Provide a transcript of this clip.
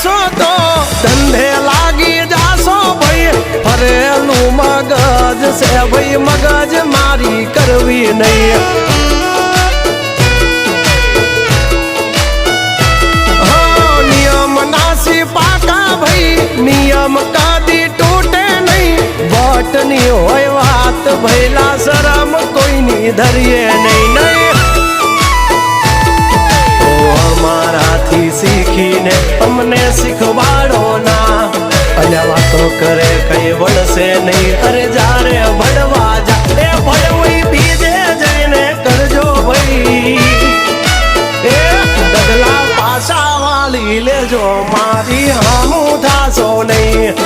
કરશો તો ધંધે લાગી જાશો ભાઈ ફરેલું મગજ છે ભાઈ મગજ મારી કરવી નહીં નિયમ નાસી પાકા ભાઈ નિયમ કદી તૂટે નહીં વટની હોય વાત ભૈલા શરમ કોઈની ધરીએ નહીં નહીં અમારાથી શીખીને અમને શીખવાડો ના અલ્યા વાતો કરે કઈ વળશે નહીં અરે જારે ભણવા જા એ ભણવી બીજે જઈને કરજો ભાઈ એ ડગલા પાછા વાળી લેજો મારી હામું થાશો નહીં